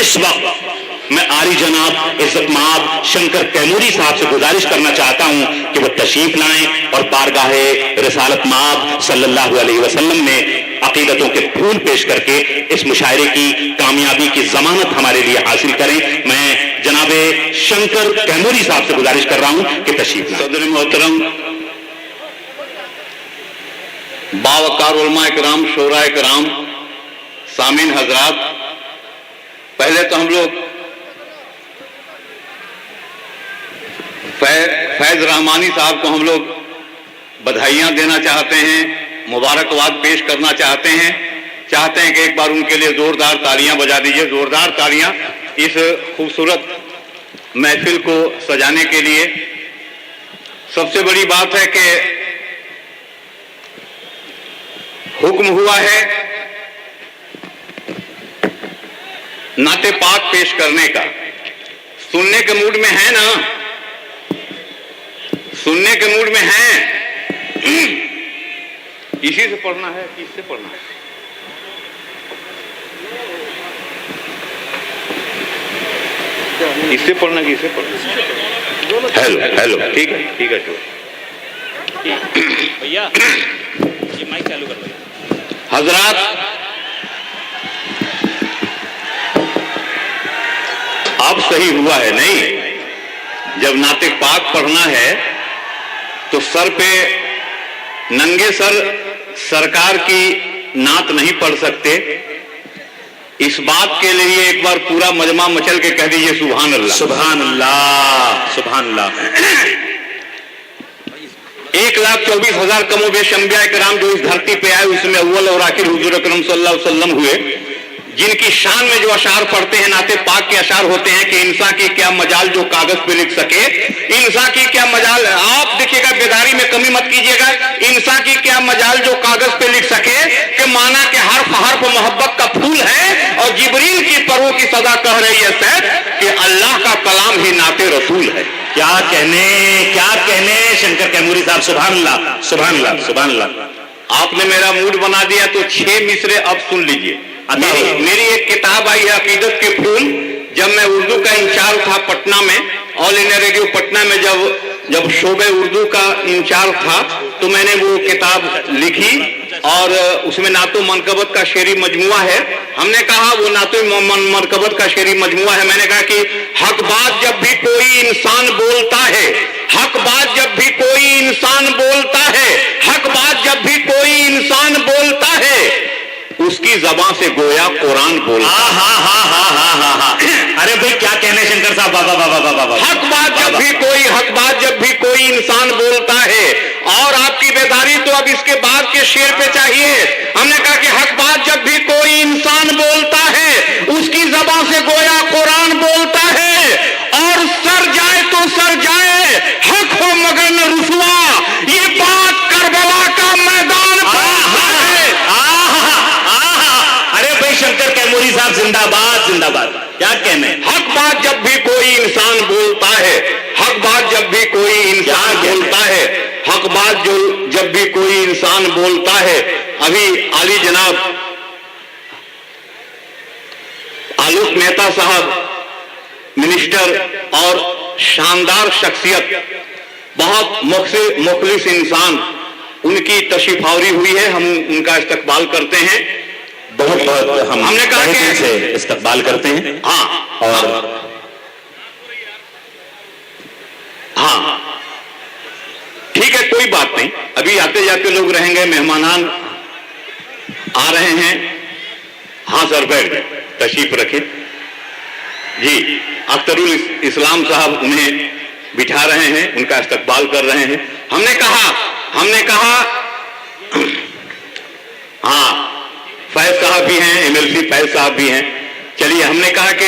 इस वक्त मैं आली जनाब इज्जत माब शंकर कैमूरी साहब से गुजारिश करना चाहता हूं कि वो तशरीफ लाएं और बारगाहे रिसालत माब सल्लल्लाहु अलैहि वसल्लम में अकीदतों के फूल पेश करके इस मुशायरे की कामयाबी की जमानत हमारे लिए हासिल करें। मैं जनाबे शंकर कैमूरी साहब से गुजारिश कर रहा हूं कि तशरीफ लाएं। सदर मोहतरम, बावकार उलमा इकराम, शोरा इकराम, सामीन हजरात, पहले तो हम लोग फैज रहमानी साहब को हम लोग बधाइयां देना चाहते हैं, मुबारकबाद पेश करना चाहते हैं कि एक बार उनके लिए जोरदार तालियां बजा दीजिए, जोरदार तालियां इस खूबसूरत महफिल को सजाने के लिए। सबसे बड़ी बात है कि हुक्म हुआ है नाते पाक पेश करने का। सुनने के मूड में है ना? सुनने के मूड में हैं? इसी से पढ़ना है कि इससे पढ़ना है? इससे पढ़ना कि इससे पढ़ना? हेलो हेलो, ठीक है भैया ये माइक चालू कर भैया। हजरात, अब सही हुआ है नहीं? जब नाते पाक पढ़ना है तो सर पे नंगे सर सरकार की नात नहीं पढ़ सकते। इस बात के लिए एक बार पूरा मजमा मचल के कह दीजिए सुभान अल्लाह, सुभान अल्लाह, सुभान अल्लाह। 1,24,000 कमोबेश अंबिया इकराम जो इस धरती पे आए उसमें अव्वल और आखिर हुजूर अकरम सल्लल्लाहु अलैहि वसल्लम हुए, जिनकी शान में जो अशार पढ़ते हैं नाते पाक के अशार होते हैं कि इंसान की क्या मजाल जो कागज पे लिख सके, इंसान की क्या मजाल। आप देखिएगा, बेदारी में कमी मत कीजिएगा। इंसान की क्या मजाल जो कागज पे लिख सके कि माना के हर्फ हर्फ मोहब्बत का फूल है और जिब्रील की परों की सदा कह रही है सैफ कि अल्लाह का कलाम ही नाते रसूल है। क्या कहने शंकर कैमूरी साहब, सुभान अल्लाह, सुभान अल्लाह, सुभान अल्लाह। आपने मेरा मूड बना दिया तो 6 मिसरे अब सुन लीजिए। मेरी एक किताब आई है अकीदत के फूल। जब मैं उर्दू का इंचार्ज था पटना में, ऑल इंडिया रेडियो पटना में, जब शोबे उर्दू का इंचार्ज था तो मैंने वो किताब लिखी और उसमें नातो मनकबत का शेरी मजमुआ है। हमने कहा वो नातो मनकबत का शेरी मजमुआ है। मैंने कहा कि हक बात जब भी कोई इंसान बोलता है, हक बात जब भी कोई इंसान बोलता है, हक बात जब भी कोई इंसान बोलता है, उसकी जबान से गोया कुरान बोलता है। अरे भाई क्या कहने शंकर साहब, बाबा बाबा बाबा। हक बात जब भी कोई इंसान बोलता है। और आपकी बेदारी तो अब इसके बाद के शेर पे चाहिए। हमने कहा कि हक बात जब भी कोई इंसान बोलता है, उसकी जबान से गोया कुरान बोलता है। और सर जाए तो सर जाए, हक हो मगर न रुसवा, ये बात करबला का मैदान शंकर कैमूरी साहब जिंदाबाद, जिंदाबाद। क्या कहने? हक बात जब भी कोई इंसान बोलता है, हक बात जब भी कोई इंसान बोलता है, हक बात जो जब भी कोई इंसान बोलता है। अभी आली जनाब आलोक मेहता साहब मिनिस्टर और शानदार शख्सियत, बहुत मुखलिस इंसान, उनकी तशरीफ आवरी हुई है। हम उनका इस्तकबाल करते हैं, बहुत बहुत हमने कहा कि से इस्तकबाल करते हैं। हाँ ठीक है, कोई बात नहीं। अभी आते जाते लोग रहेंगे, मेहमानान आ रहे हैं। हाँ सर, बैठ गए, तशरीफ रखें जी। अख्तरुल इस्लाम साहब उन्हें बिठा रहे हैं, उनका इस्तकबाल कर रहे हैं। हमने कहा हाँ, फैज साहब भी हैं, एमएलसी फैज साहब भी हैं। चलिए, हमने कहा कि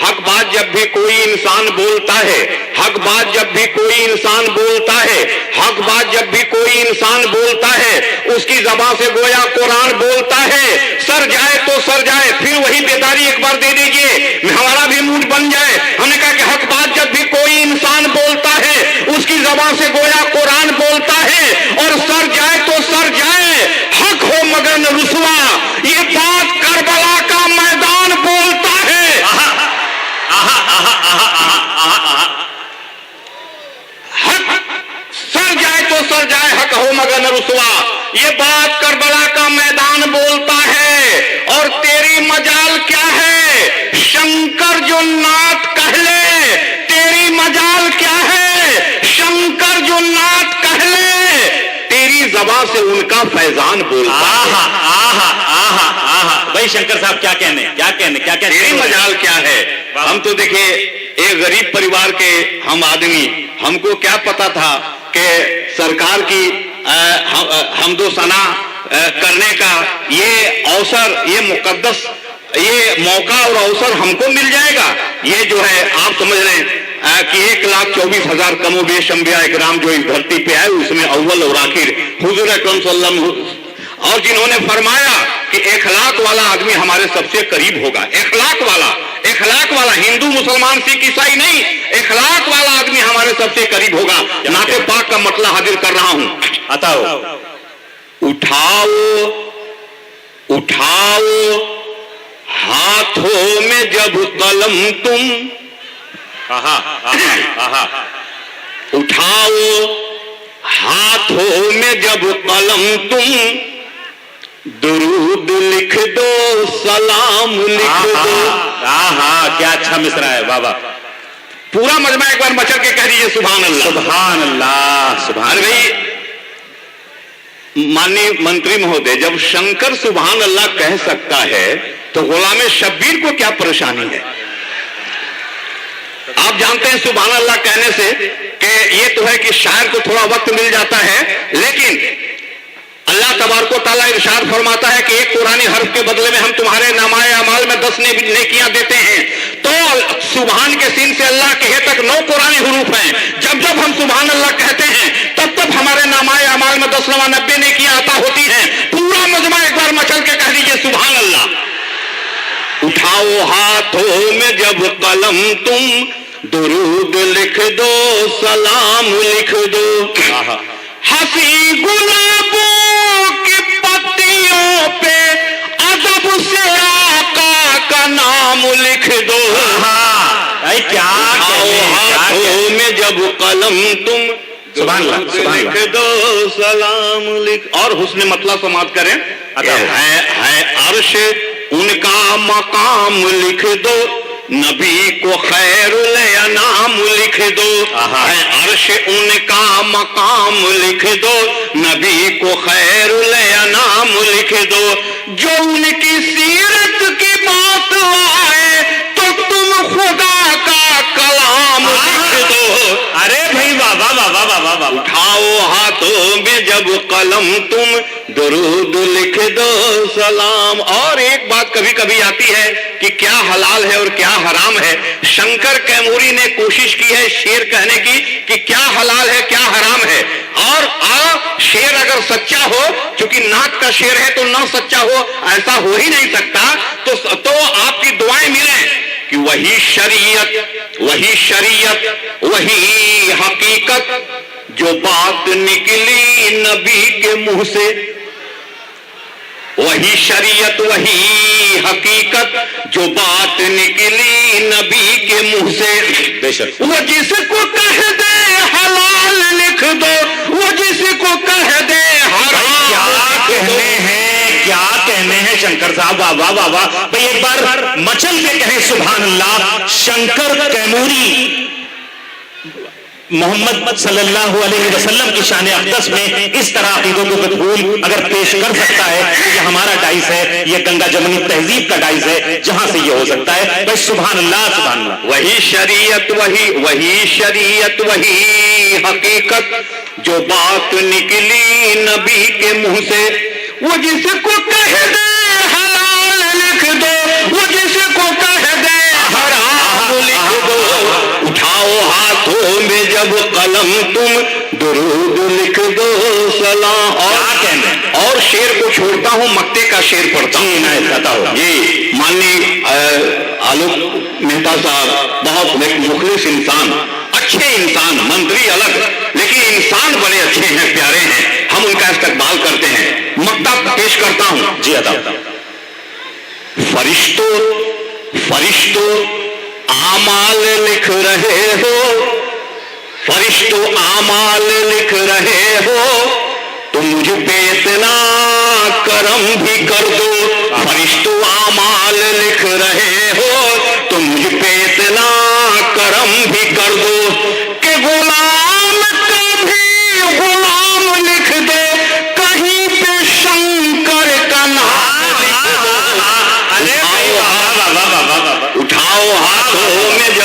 हक बात जब भी कोई इंसान बोलता है, हक बात जब भी कोई इंसान बोलता है, हक बात जब भी कोई इंसान बोलता है, उसकी ज़बान से गोया कुरान बोलता है। सर जाए तो सर जाए, फिर वही बेदारी एक बार दे दीजिए, हमारा भी मूड बन जाए। हमने कहा कि हक बात जब भी कोई इंसान बोलता है, उसकी ज़बान से गोया कुरान बोलता है। और सर जाए तो सर जाए, हक हो मगर न रुसवा, ये बात करबला का मैदान बोलता है। कितना फैजान बोलता है। आहा आहा आहा आहा, भाई शंकर साहब क्या कहने क्या तेरी मजाल क्या है। हम तो देखिए एक गरीब परिवार के हम आदमी, हमको क्या पता था कि सरकार की हमदोसना करने का ये अवसर, ये मुकद्दस, ये मौका और अवसर हमको मिल जाएगा। ये जो है आप समझ रहे हैं कि 1,24,000 कमोबेश अंबिया इकराम जो इस धरती पे आए, उसमें अव्वल और आखिर हुजूर अकरम सल्लल्लाहु, और जिन्होंने फरमाया कि इखलाक वाला आदमी हमारे सबसे करीब होगा। इखलाक वाला हिंदू मुसलमान सिख ईसाई नहीं, इखलाक वाला आदमी हमारे सबसे करीब होगा। नाते पाक का मतला हाजिर कर रहा हूं। बताओ। उठाओ हाथों में जब कलम तुम, आहा आहा आहा, उठाओ हाथों में जब कलम तुम, दुरूद लिख दो, सलाम लिख दो। आहा, क्या अच्छा मिसरा है बाबा। पूरा मजमा एक बार मचल के कह दीजिए सुभान अल्लाह, सुभान अल्लाह, सुभान। भाई माननीय मंत्री महोदय, जब शंकर सुभान अल्लाह कह सकता है तो गुलाम शब्बीर को क्या परेशानी है। आप जानते हैं सुभान अल्लाह कहने से कि ये तो है कि शायर को थोड़ा वक्त मिल जाता है, लेकिन अल्लाह तबारक व तआला इरशाद फरमाता है कि एक कुरानी हर्फ के बदले में हम तुम्हारे नामाए अमाल में 10 नेकियां देते हैं। तो सुभान के सीन से अल्लाह के हे तक 9 कुरानी हुरूफ हैं। जब जब हम सुभान अल्लाह कहते हैं तब तब हमारे नामाए अमाल में 10 × 90 नेकियां अता होती हैं। पूरा मजमा एक बार मचल के कह दीजिए सुभान अल्लाह। उठाओ हाथों में जब कलम तुम, दुरूद लिख दो, सलाम लिख दो। हंसी गुलाबों की पत्तियों पे अदब से आका का नाम लिख दो। क्या हाथों में जब कलम तुम, सुभान अल्लाह, लिख दो, सलाम लिख, और हुस्न मतला समाप्त करें। है अर्श उनका मकाम लिख दो, नबी को खैरुल अनाम लिख दो। है अर्श उनका मकाम लिख दो, नबी को खैरुल अनाम लिख दो। जो उनकी सीरत की बात आए तो तुम खुदा का कलाम लिख दो। अरे भाई बाबा बाबा बाबा बाबा। उठाओ हाथों में जब कलम तुम, दुरूद लिख दो, सलाम। और एक बात कभी कभी आती है कि क्या हलाल है और क्या हराम है। शंकर कैमूरी ने कोशिश की है शेर कहने की कि क्या हलाल है क्या हराम है, और शेर अगर सच्चा हो, क्योंकि नाक का शेर है तो ना सच्चा हो, ऐसा हो ही नहीं सकता। तो आपकी दुआएं मिले कि वही शरीयत वही हकीकत जो बात निकली नबी के मुंह से। वही शरीयत वही हकीकत जो बात निकली नबी के मुंह से। बेशक। वो जिसको कह दे हलाल लिख दो, वो जिसको कह दे हराम। क्या कहने हैं शंकर साहब, वाह वाह वाह। भाई एक बार मचल के कहें सुभान अल्लाह। शंकर कैमूरी मोहम्मद सल्लल्लाहु अलैहि वसल्लम की शान अक़दस में इस तरह अक़ीदों को फूल अगर पेश कर सकता है तो ये हमारा डाइस है, ये गंगा जमुनी तहजीब का डाइस है, जहां से ये हो सकता है। भाई सुभान अल्लाह सुभान अल्लाह। वही शरीयत वही हकीकत जो बात निकली नबी के मुंह से। वो जिसको कह दे हलाल लिख दो, वो जिसको कह दे हराम लिख दो। उठाओ हाथों में जब कलम तुम, दुरूद लिख दो, सलाम। और शेर को छोड़ता हूं, मक्ते का शेर पढ़ता हूं जी। माननीय आलोक मेहता साहब बहुत एक मुखलिस इंसान, अच्छे इंसान, मंत्री अलग, लेकिन इंसान बड़े अच्छे हैं, प्यारे हैं, हम उनका इस्तकबाल करते हैं। मक्ता पेश करता हूं जी। अदा फरिश्तों आमाल लिख रहे हो, फरिश्तों आमाल लिख रहे हो, तो मुझ पे इतना करम भी कर दो। फरिश्तों आमाल लिख रहे हो, तो मुझ पे इतना करम भी कर दो कि गुलाम का भी गुलाम लिख दो, कहीं पे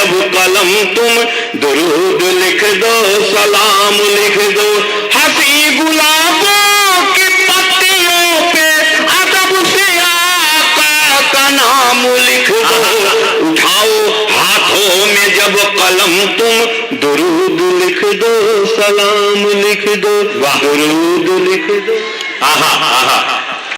जब कलम तुम दुरूद लिख दो, सलाम लिख दो। हंसी गुलाबों की पत्तियों पे अदब से आका का नाम लिख दो। उठाओ हाथों में जब कलम तुम दुरूद लिख दो, सलाम लिख दो, दुरूद लिख दो। आहा आहा